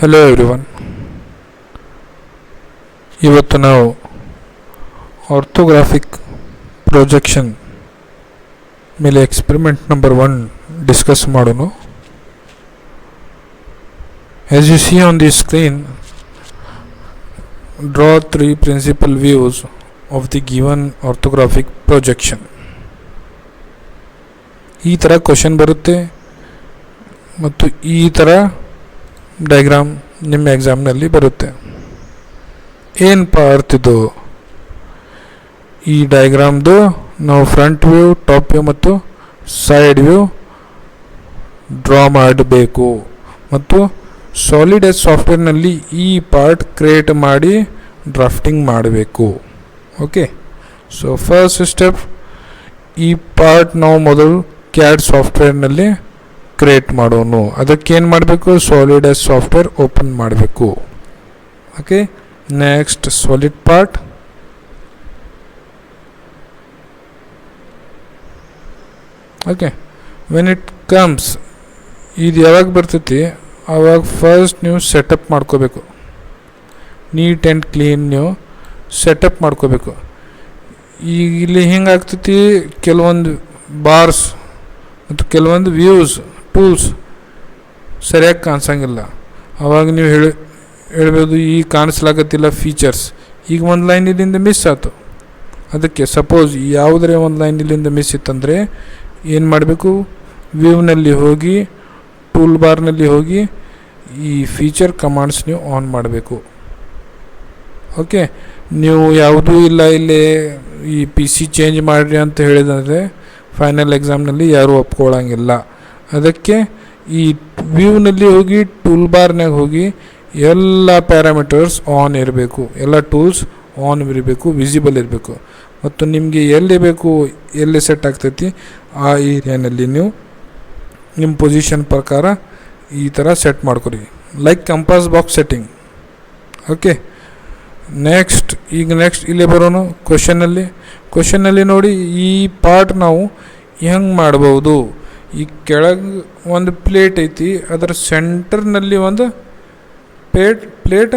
Hello everyone. ಇವತ್ತು ನಾವು orthographic projection ಮೇಲೆ ಎಕ್ಸ್ಪೆರಿಮೆಂಟ್ ನಂಬರ್ 1 ಡಿಸ್ಕಸ್ ಮಾಡೋಣ. As you see on the screen, draw 3 principal views of the given orthographic projection. ಈ ಥರ question ಬರುತ್ತೆ ಮತ್ತು ಈ ಥರ ಡಯಾಗ್ರಾಮ್ ನಿಮ್ಮ ಎಕ್ಸಾಮ್ನಲ್ಲಿ ಬರುತ್ತೆ. ಏನಪ್ಪ ಅರ್ಥಿದ್ದು ಈ ಡಯಾಗ್ರಾಮ್ದು? ನಾವು ಫ್ರಂಟ್ ವ್ಯೂ, ಟಾಪ್ ವ್ಯೂ ಮತ್ತು ಸೈಡ್ ವ್ಯೂ ಡ್ರಾ ಮಾಡಬೇಕು ಮತ್ತು ಸಾಲಿಡ್ ಎಸ್ ಸಾಫ್ಟ್ವೇರ್ನಲ್ಲಿ ಈ ಪಾರ್ಟ್ ಕ್ರಿಯೇಟ್ ಮಾಡಿ ಡ್ರಾಫ್ಟಿಂಗ್ ಮಾಡಬೇಕು. ಓಕೆ, ಸೊ ಫಸ್ಟ್ ಸ್ಟೆಪ್, ಈ ಪಾರ್ಟ್ ನಾವು ಮೊದಲು ಕ್ಯಾಡ್ ಸಾಫ್ಟ್ವೇರ್ನಲ್ಲಿ ಕ್ರಿಯೇಟ್ ಮಾಡೋಣ. ಅದಕ್ಕೇನು ಮಾಡಬೇಕು? ಸಾಲಿಡ್ ಎಸ್ ಸಾಫ್ಟ್ವೇರ್ ಓಪನ್ ಮಾಡಬೇಕು. Okay, next solid part, okay. When it comes, ಇದು ಯಾವಾಗ ಬರ್ತೈತಿ ಆವಾಗ ಫಸ್ಟ್ ನೀವು ಸೆಟಪ್ ಮಾಡ್ಕೋಬೇಕು. ನೀಟ್ ಆ್ಯಂಡ್ ಕ್ಲೀನ್ ನೀವು ಸೆಟಪ್ ಮಾಡ್ಕೋಬೇಕು. ಈಗ ಇಲ್ಲಿ ಹಿಂಗಾಗ್ತೈತಿ, ಕೆಲವೊಂದು ಬಾರ್ಸ್ ಮತ್ತು ಕೆಲವೊಂದು ವ್ಯೂಸ್ ಟೂಲ್ಸ್ ಸರಿಯಾಗಿ ಕಾಣಿಸಂಗಿಲ್ಲ. ಆವಾಗ ನೀವು ಹೇಳ್ಬೋದು ಈ ಕಾಣಿಸ್ಲಾಗತ್ತಿಲ್ಲ ಫೀಚರ್ಸ್. ಈಗ ಒಂದು ಲೈನ್ ಇಲ್ಲಿಂದ ಮಿಸ್ ಆಯ್ತು. ಅದಕ್ಕೆ ಸಪೋಸ್ ಯಾವುದರೇ ಒಂದು ಲೈನ್ ಇಲ್ಲಿಂದ ಮಿಸ್ ಇತ್ತಂದರೆ ಏನು ಮಾಡಬೇಕು? ವ್ಯೂನಲ್ಲಿ ಹೋಗಿ ಟೂಲ್ ಬಾರ್ನಲ್ಲಿ ಹೋಗಿ ಈ ಫೀಚರ್ ಕಮಾಂಡ್ಸ್ ನೀವು ಆನ್ ಮಾಡಬೇಕು. ಓಕೆ, ನೀವು ಯಾವುದೂ ಇಲ್ಲ ಇಲ್ಲಿ ಈ ಪಿ ಸಿ ಚೇಂಜ್ ಮಾಡಿರಿ ಅಂತ ಹೇಳಿದಂದರೆ ಫೈನಲ್ ಎಕ್ಸಾಮ್ನಲ್ಲಿ ಯಾರೂ ಒಪ್ಕೊಳ್ಳೋಂಗಿಲ್ಲ. ಅದಕ್ಕೆ ಈ ವ್ಯೂನಲ್ಲಿ ಹೋಗಿ ಟೂಲ್ ಬಾರ್ನಾಗ ಹೋಗಿ ಎಲ್ಲ ಪ್ಯಾರಾಮೀಟರ್ಸ್ ಆನ್ ಇರಬೇಕು, ಎಲ್ಲ ಟೂಲ್ಸ್ ಆನ್ ಇರಬೇಕು, ವಿಸಿಬಲ್ ಇರಬೇಕು. ಮತ್ತು ನಿಮಗೆ ಎಲ್ಲಿ ಬೇಕು, ಎಲ್ಲಿ ಸೆಟ್ ಆಗ್ತೈತಿ ಆ ಏರಿಯಾನಲ್ಲಿ ನೀವು ನಿಮ್ಮ ಪೊಸಿಷನ್ ಪ್ರಕಾರ ಈ ಥರ ಸೆಟ್ ಮಾಡ್ಕೊರಿ, like compass box setting. Okay, next ಇಲ್ಲೇ ಬರೋಣ ಕ್ವಶನ್ನಲ್ಲಿ ನೋಡಿ, ಈ ಪಾರ್ಟ್ ನಾವು ಹೆಂಗೆ ಮಾಡ್ಬೋದು? ಈ ಕೆಳಗೆ ಒಂದು ಪ್ಲೇಟ್ ಐತಿ, ಅದರ ಸೆಂಟರ್ನಲ್ಲಿ ಒಂದು ಪ್ಲೇಟ್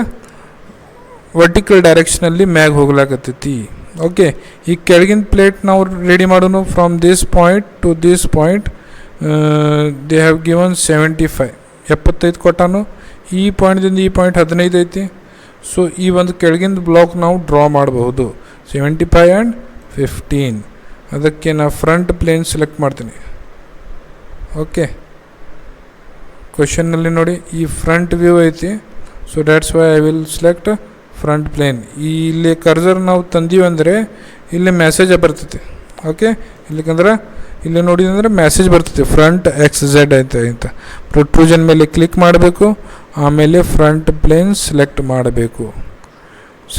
ವರ್ಟಿಕಲ್ ಡೈರೆಕ್ಷನಲ್ಲಿ ಮ್ಯಾಗ್ ಹೋಗ್ಲಾಕತ್ತೈತಿ. ಓಕೆ, ಈ ಕೆಳಗಿನ ಪ್ಲೇಟ್ ನಾವು ರೆಡಿ ಮಾಡೋಣ. From this point to this point they have given 75 ಕೊಟ್ಟಾನು. ಈ ಪಾಯಿಂಟ್ದಿಂದ ಈ ಪಾಯಿಂಟ್ 15 ಐತಿ. ಸೊ ಈ ಒಂದು ಕೆಳಗಿನ ಬ್ಲಾಕ್ ನಾವು ಡ್ರಾ ಮಾಡಬಹುದು 75 ಆ್ಯಂಡ್ 15. ಅದಕ್ಕೆ ನಾನು ಫ್ರಂಟ್ ಪ್ಲೇನ್ ಸೆಲೆಕ್ಟ್ ಮಾಡ್ತೀನಿ. ಓಕೆ, ಕ್ವಶನ್ನಲ್ಲಿ ನೋಡಿ ಈ ಫ್ರಂಟ್ ವ್ಯೂ ಐತಿ. So that's why I will select front plane. ಇಲ್ಲಿ ಕರ್ಸರ್ ನಾವು ತಂದೀವಿ ಅಂದರೆ ಇಲ್ಲಿ ಮೆಸೇಜ್ ಬರ್ತೈತಿ. ಓಕೆ, ಇಲ್ಲಿಕಂದ್ರೆ ಇಲ್ಲಿ ನೋಡಿದಂದ್ರೆ ಮೆಸೇಜ್ ಬರ್ತೈತಿ ಫ್ರಂಟ್ XZ ಅಂತ. ಪ್ರೊಟ್ರೂಷನ್ ಮೇಲೆ ಕ್ಲಿಕ್ ಮಾಡಬೇಕು, ಆಮೇಲೆ ಫ್ರಂಟ್ ಪ್ಲೇನ್ ಸೆಲೆಕ್ಟ್ ಮಾಡಬೇಕು.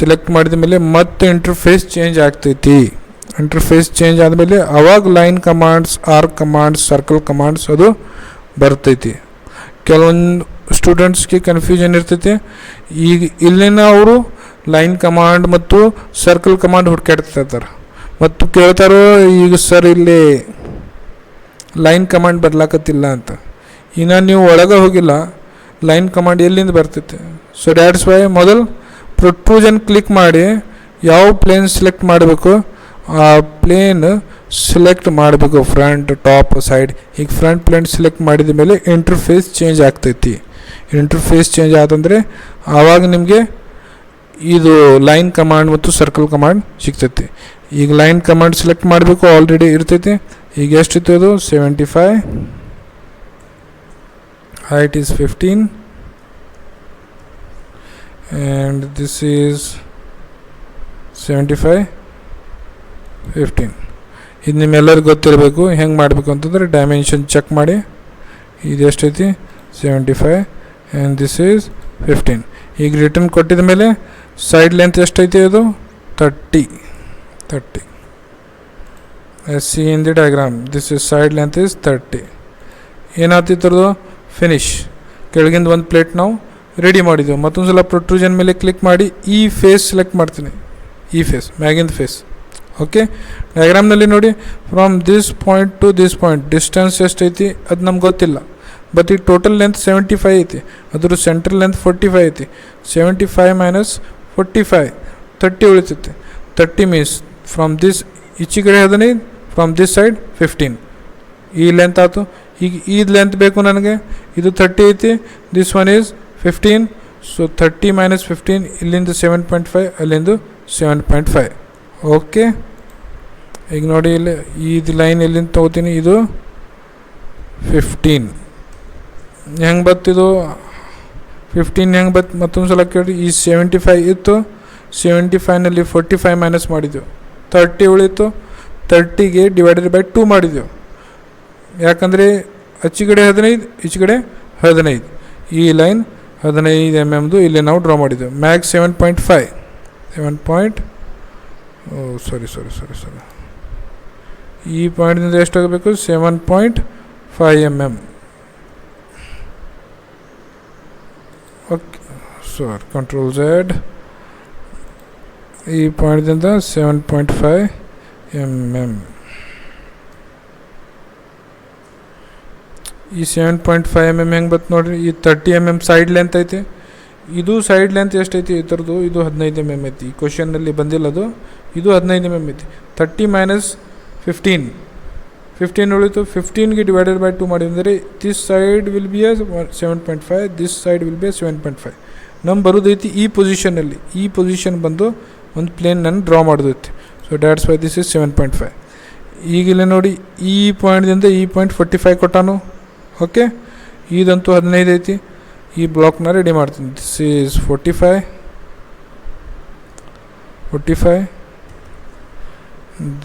ಸೆಲೆಕ್ಟ್ ಮಾಡಿದ ಮೇಲೆ ಮತ್ತೆ ಇಂಟರ್ಫೇಸ್ ಚೇಂಜ್ ಆಗ್ತೈತಿ. ಇಂಟರ್ಫೇಸ್ ಚೇಂಜ್ ಆದಮೇಲೆ ಅವಾಗ line commands, arc commands, circle commands ಅದು ಬರ್ತೈತಿ. ಕೆಲವೊಂದು ಸ್ಟೂಡೆಂಟ್ಸ್ಗೆ ಕನ್ಫ್ಯೂಷನ್ ಇರ್ತೈತಿ. ಈಗ ಇಲ್ಲಿನ ಅವರು ಲೈನ್ ಕಮಾಂಡ್ ಮತ್ತು ಸರ್ಕಲ್ ಕಮಾಂಡ್ ಹುಡ್ಕಾಡ್ತಿರ್ತಾರೆ ಮತ್ತು ಕೇಳ್ತಾರೋ, ಈಗ ಸರ್ ಇಲ್ಲಿ ಲೈನ್ ಕಮಾಂಡ್ ಬರ್ಲಾಕತ್ತಿಲ್ಲ ಅಂತ. ಇನ್ನು ನೀವು ಒಳಗೆ ಹೋಗಿಲ್ಲ, ಲೈನ್ ಕಮಾಂಡ್ ಎಲ್ಲಿಂದ ಬರ್ತೈತೆ? ಸೊ ದ್ಯಾಟ್ಸ್ ವೈ ಮೊದಲು ಪ್ರೊಟ್ರೂಷನ್ ಕ್ಲಿಕ್ ಮಾಡಿ ಯಾವ ಪ್ಲೇನ್ ಸೆಲೆಕ್ಟ್ ಮಾಡಬೇಕು ಆ ಪ್ಲೇನ್ ಸೆಲೆಕ್ಟ್ ಮಾಡಬೇಕು, ಫ್ರಂಟ್, ಟಾಪ್, ಸೈಡ್. ಈಗ ಫ್ರಂಟ್ ಪ್ಲೇನ್ ಸೆಲೆಕ್ಟ್ ಮಾಡಿದ ಮೇಲೆ ಇಂಟರ್ಫೇಸ್ ಚೇಂಜ್ ಆಗ್ತೈತಿ. ಇಂಟರ್ಫೇಸ್ ಚೇಂಜ್ ಆದಂದರೆ ಆವಾಗ ನಿಮಗೆ ಇದು ಲೈನ್ ಕಮಾಂಡ್ ಮತ್ತು ಸರ್ಕಲ್ ಕಮಾಂಡ್ ಸಿಗ್ತೈತಿ. ಈಗ ಲೈನ್ ಕಮಾಂಡ್ ಸೆಲೆಕ್ಟ್ ಮಾಡಬೇಕು, ಆಲ್ರೆಡಿ ಇರ್ತೈತಿ. ಈಗ ಎಷ್ಟಿತ್ತು ಅದು? 75, height is 15 and this is 75, 15. ಇದು ನಿಮ್ಮೆಲ್ಲರಿಗೂ ಗೊತ್ತಿರಬೇಕು ಹೆಂಗೆ ಮಾಡಬೇಕು ಅಂತಂದರೆ ಡೈಮೆನ್ಷನ್ ಚೆಕ್ ಮಾಡಿ. ಇದು ಎಷ್ಟೈತಿ? 75 ಆ್ಯಂಡ್ ದಿಸ್ ಈಸ್ 15. ಈಗ ರಿಟರ್ನ್ ಕೊಟ್ಟಿದ ಮೇಲೆ ಸೈಡ್ ಲೆಂತ್ ಎಷ್ಟೈತಿ? ಅದು 30. S C in the diagram, this is side length is 30. ಏನಾಗ್ತಿತ್ತರದು? ಫಿನಿಶ್. ಕೆಳಗಿಂದ ಒಂದು ಪ್ಲೇಟ್ ನಾವು ರೆಡಿ ಮಾಡಿದ್ದೆವು. ಮತ್ತೊಂದು ಸಲ ಪ್ರೊಟ್ರೂಷನ್ ಮೇಲೆ ಕ್ಲಿಕ್ ಮಾಡಿ ಈ ಫೇಸ್ ಸೆಲೆಕ್ಟ್ ಮಾಡ್ತೀನಿ, ಈ ಫೇಸ್, ಮ್ಯಾಗಿಂದ ಫೇಸ್. ಓಕೆ, ಡಯಾಗ್ರಾಮ್ನಲ್ಲಿ ನೋಡಿ from this point to this point distance ಎಷ್ಟೈತಿ ಅದು ನಮ್ಗೆ ಗೊತ್ತಿಲ್ಲ. ಬಟ್ ಈ ಟೋಟಲ್ ಲೆಂತ್ 75 ಐತಿ, ಅದ್ರ ಸೆಂಟ್ರಲ್ ಲೆಂತ್ 45 ಐತಿ. 75 ಮೈನಸ್ 45 30 ಉಳಿತೈತಿ. 30 ಮೀನ್ಸ್ ಫ್ರಮ್ ದಿಸ್ ಈಚೆ ಕಡೆ 15, ಫ್ರಮ್ ದಿಸ್ ಸೈಡ್ 15. ಈ ಲೆಂತ್ ಆಯಿತು. ಈಗ ಇದು ಲೆಂತ್ ಬೇಕು ನನಗೆ, ಇದು 30 ಐತಿ, this one is 15. So 30 minus 15, ಇಲ್ಲಿಂದ 7.5, ಅಲ್ಲಿಂದ 7.5. ಓಕೆ, ಈಗ ನೋಡಿ ಇಲ್ಲಿ ಇದು ಲೈನ್ ಎಲ್ಲಿಂದ ತೊಗೋತೀನಿ, ಇದು 15 ಹೆಂಗೆ ಬತ್ತಿದು 15 ಹೆಂಗೆ ಬತ್ತು ಮತ್ತೊಂದು ಸಲ ಕೇಳಿ. ಈ 75 ಇತ್ತು, 75ನಲ್ಲಿ 45 ಮೈನಸ್ ಮಾಡಿದ್ದೆವು, 30 ಉಳಿತು. 30ಗೆ ಡಿವೈಡೆಡ್ ಬೈ 2 ಮಾಡಿದ್ದೆವು, ಯಾಕಂದರೆ ಆಚೆ ಕಡೆ 15, ಈಚೆ ಕಡೆ 15. ಈ ಲೈನ್ 15 mm ಇಲ್ಲಿ ನಾವು ಡ್ರಾ ಮಾಡಿದ್ದೆವು. ಮ್ಯಾಕ್ಸ್ 7.5 ಸಾರಿ ಈ ಪಾಯಿಂಟ್ನಿಂದ ಎಷ್ಟಾಗಬೇಕು, 7.5 mm. ಓಕೆ, ಸಾರಿ, ಕಂಟ್ರೋಲ್ Z. ಈ ಪಾಯಿಂಟ್ದಿಂದ 7.5 mm. ಈ 7.5 mm ಹೆಂಗೆ ಬತ್ತು ನೋಡಿರಿ. ಈ 30 mm ಸೈಡ್ ಲೆಂತ್ ಐತಿ, ಇದು ಸೈಡ್ ಲೆಂತ್ ಎಷ್ಟೈತಿ ಈ ಥರದ್ದು, ಇದು 15 mm ಐತಿ. ಈ ಕ್ವಶನ್ನಲ್ಲಿ ಬಂದಿಲ್ಲ ಅದು, ಇದು 15 mm ಐತಿ. 30 ಮೈನಸ್ 15 ಉಳಿತು. 15ಗೆ ಡಿವೈಡೆಡ್ ಬೈ 2 ಮಾಡಿದರೆ this side will be 7.5, this side will be 7.5. ನಮ್ಮ ಬರೋದೈತಿ ಈ ಪೊಸಿಷನಲ್ಲಿ. ಈ ಪೊಸಿಷನ್ ಬಂದು ಒಂದು ಪ್ಲೇನ್ ನಾನು ಡ್ರಾ ಮಾಡೋದೈತಿ. So that's why this is 7.5. ಈಗಿಲ್ಲ ನೋಡಿ, ಈ ಪಾಯಿಂಟ್ದಿಂದ ಈ ಪಾಯಿಂಟ್ 45 ಕೊಟ್ಟಾನು. ಓಕೆ, ಇದಂತೂ 15 ಐತಿ. ಈ ಬ್ಲಾಕ್ನ ರೆಡಿ ಮಾಡ್ತೀನಿ. This is 45,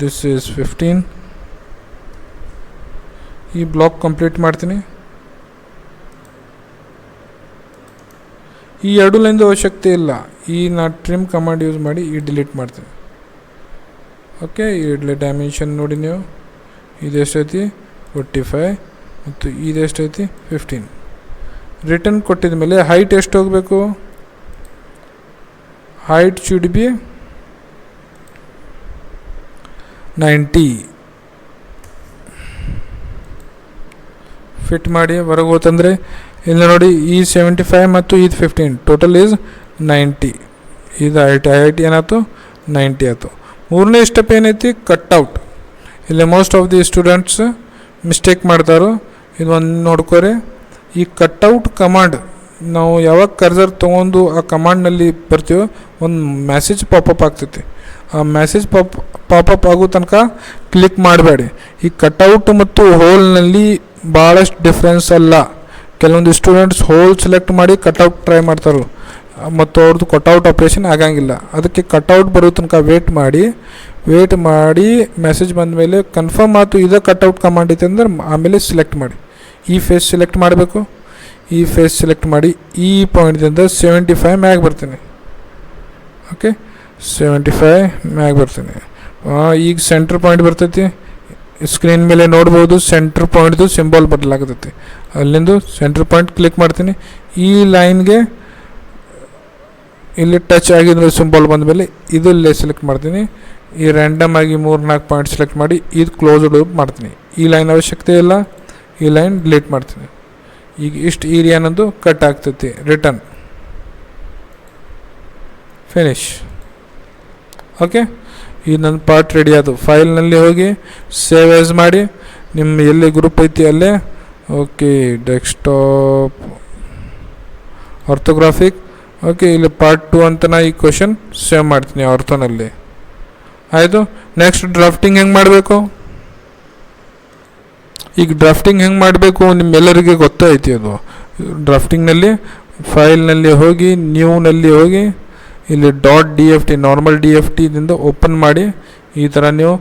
this is 15. ಈ ಬ್ಲಾಕ್ ಕಂಪ್ಲೀಟ್ ಮಾಡ್ತೀನಿ. ಈ ಎರಡು ಲೈನ್ದು ಅವಶ್ಯಕತೆ ಇಲ್ಲ. ಈ ನಾ ಟ್ರಿಮ್ ಕಮಾಂಡ್ ಯೂಸ್ ಮಾಡಿ ಈ ಡಿಲೀಟ್ ಮಾಡ್ತೀನಿ. ಓಕೆ, ಈ ಡೈಮೆನ್ಷನ್ ನೋಡಿ ನೀವು, ಇದೆಷ್ಟೈತಿ 45 ಮತ್ತು ಇದೆಷ್ಟೈತಿ 15. ರಿಟರ್ನ್ ಕೊಟ್ಟಿದ ಮೇಲೆ ಹೈಟ್ ಎಷ್ಟು ಹೋಗಬೇಕು, ಹೈಟ್ ಶುಡ್ ಬಿ 90. ಫಿಟ್ ಮಾಡಿ ಹೊರಗೆ ಹೋತಂದರೆ ಇಲ್ಲಿ ನೋಡಿ, ಈ 75 ಮತ್ತು ಇದು 15 ಟೋಟಲ್ ಈಸ್ 90. ಇದು ಹೈಟ್ ಏನಾಯ್ತು 90 ಆಯಿತು. ಮೂರನೇ ಸ್ಟೆಪ್ ಏನೈತಿ, ಕಟ್ಔಟ್. ಇಲ್ಲಿ most of the students mistake ಮಾಡ್ತಾರೋ, ಇದು ಒಂದು ನೋಡ್ಕೋರಿ. ಈ ಕಟ್ಔಟ್ ಕಮಾಂಡ್ ನಾವು ಯಾವಾಗ ಕರ್ಸರ್ ತೊಗೊಂಡು ಆ ಕಮಾಂಡ್ನಲ್ಲಿ ಬರ್ತೀವೋ ಒಂದು ಮೆಸೇಜ್ ಪಾಪಪ್ ಆಗ್ತೈತಿ. ಆ ಮೆಸೇಜ್ ಪಾಪಪ್ ಆಗೋ ತನಕ ಕ್ಲಿಕ್ ಮಾಡಬೇಡಿ. ಈ ಕಟ್ಔಟ್ ಮತ್ತು ಹೋಲ್ನಲ್ಲಿ ಭಾಳಷ್ಟು ಡಿಫ್ರೆನ್ಸ್ ಅಲ್ಲ. ಕೆಲವೊಂದು ಸ್ಟೂಡೆಂಟ್ಸ್ ಹೋಲ್ ಸೆಲೆಕ್ಟ್ ಮಾಡಿ ಕಟ್ಔಟ್ ಟ್ರೈ ಮಾಡ್ತಾರೆ ಮತ್ತು ಅವ್ರದ್ದು ಕಟ್ಔಟ್ ಆಪ್ರೇಷನ್ ಆಗಂಗಿಲ್ಲ. ಅದಕ್ಕೆ ಕಟ್ಔಟ್ ಬರೋ ತನಕ ವೇಟ್ ಮಾಡಿ ಮೆಸೇಜ್ ಬಂದ ಮೇಲೆ ಕನ್ಫರ್ಮ್ ಆಯ್ತು ಇದು ಕಟ್ಔಟ್ ಕಮಾಂಡ್ ಐತೆ ಅಂದ್ರೆ ಆಮೇಲೆ ಸೆಲೆಕ್ಟ್ ಮಾಡಿ. ಈ ಫೇಸ್ ಸೆಲೆಕ್ಟ್ ಮಾಡಬೇಕು. ಈ ಫೇಸ್ ಸೆಲೆಕ್ಟ್ ಮಾಡಿ ಈ ಪಾಯಿಂಟ್ದಿಂದ 75 ಮ್ಯಾಗ್ ಬರ್ತೀನಿ. ಓಕೆ, 75 ಮ್ಯಾಗ್ ಬರ್ತೀನಿ. ಈಗ ಸೆಂಟ್ರ್ ಪಾಯಿಂಟ್ ಬರ್ತೈತಿ. ಸ್ಕ್ರೀನ್ ಮೇಲೆ ನೋಡ್ಬೋದು ಸೆಂಟ್ರ್ ಪಾಯಿಂಟ್ದು ಸಿಂಬಲ್ ಬದಲಾಗತೈತಿ. ಅಲ್ಲಿಂದು ಸೆಂಟ್ರ್ ಪಾಯಿಂಟ್ ಕ್ಲಿಕ್ ಮಾಡ್ತೀನಿ. ಈ ಲೈನ್ಗೆ ಇಲ್ಲಿ ಟಚ್ ಆಗಿದ್ರೆ ಸಿಂಬಲ್ ಬಂದ ಮೇಲೆ ಇದು ಇಲ್ಲೇ ಸೆಲೆಕ್ಟ್ ಮಾಡ್ತೀನಿ. ಈ ರ್ಯಾಂಡಮ್ ಆಗಿ 3-4 ಪಾಯಿಂಟ್ ಸೆಲೆಕ್ಟ್ ಮಾಡಿ ಇದು ಕ್ಲೋಸ್ಡ್ ಲೂಪ್ ಮಾಡ್ತೀನಿ. ಈ ಲೈನ್ ಅವಶ್ಯಕತೆ ಇಲ್ಲ, ಈ ಲೈನ್ ಡಿಲೀಟ್ ಮಾಡ್ತೀನಿ. ಈಗ ಇಷ್ಟು ಏರಿಯಾನಂದು ಕಟ್ ಆಗ್ತೈತಿ. Return, finish. ಓಕೆ, ಈ ನನ್ನ ಪಾರ್ಟ್ ರೆಡಿ ಆಯಿತು. ಫೈಲ್ನಲ್ಲಿ ಹೋಗಿ ಸೇವ್ ಆ್ಯಸ್ ಮಾಡಿ, ನಿಮ್ಮ ಎಲ್ಲಿ ಗ್ರೂಪ್ ಐತಿ ಅಲ್ಲೇ. Okay, desktop orthographic. ಓಕೆ, ಇಲ್ಲಿ ಪಾರ್ಟ್ 2 ಅಂತ ನಾ ಈ ಕ್ವಶನ್ ಸೇವ್ ಮಾಡ್ತೀನಿ ಆರ್ಥೋನಲ್ಲಿ. ಆಯಿತು. ನೆಕ್ಸ್ಟ್ ಡ್ರಾಫ್ಟಿಂಗ್ ಹೆಂಗೆ ಮಾಡಬೇಕು. ಈಗ ಡ್ರಾಫ್ಟಿಂಗ್ ಹೆಂಗೆ ಮಾಡಬೇಕು ನಿಮ್ಮೆಲ್ಲರಿಗೆ ಗೊತ್ತೈತಿ. ಅದು ಡ್ರಾಫ್ಟಿಂಗ್ನಲ್ಲಿ ಫೈಲ್ನಲ್ಲಿ ಹೋಗಿ ನ್ಯೂನಲ್ಲಿ ಹೋಗಿ ಇಲ್ಲಿ .dft ನಾರ್ಮಲ್ DFTದಿಂದ ಓಪನ್ ಮಾಡಿ ಈ ಥರ ನೀವು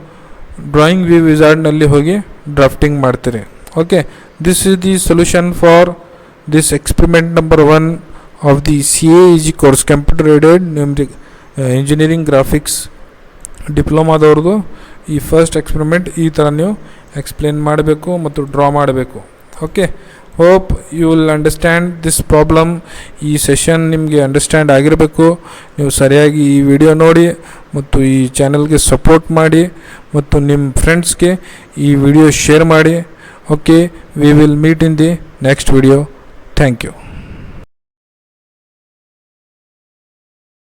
ಡ್ರಾಯಿಂಗ್ ವ್ಯೂ ವಿಜಾರ್ಡ್ನಲ್ಲಿ ಹೋಗಿ ಡ್ರಾಫ್ಟಿಂಗ್ ಮಾಡ್ತೀರಿ. Okay, this is the solution for this experiment number 1 of the CAEG course, computer aided engineering graphics ಡಿಪ್ಲೊಮಾದವ್ರದ್ದು. ಈ ಫಸ್ಟ್ ಎಕ್ಸ್ಪೆರಿಮೆಂಟ್ ಈ ಥರ ನೀವು ಎಕ್ಸ್ಪ್ಲೇನ್ ಮಾಡಬೇಕು ಮತ್ತು ಡ್ರಾ ಮಾಡಬೇಕು. Okay, hope you will understand this problem. ಈ ಸೆಷನ್ ನಿಮಗೆ ಅಂಡರ್ಸ್ಟ್ಯಾಂಡ್ ಆಗಿರಬೇಕು. ನೀವು ಸರಿಯಾಗಿ ಈ ವಿಡಿಯೋ ನೋಡಿ ಮತ್ತು ಈ ಚಾನಲ್ಗೆ ಸಪೋರ್ಟ್ ಮಾಡಿ ಮತ್ತು ನಿಮ್ಮ ಫ್ರೆಂಡ್ಸ್ಗೆ ಈ ವಿಡಿಯೋ ಶೇರ್ ಮಾಡಿ. Okay, we will meet in the next video. Thank you.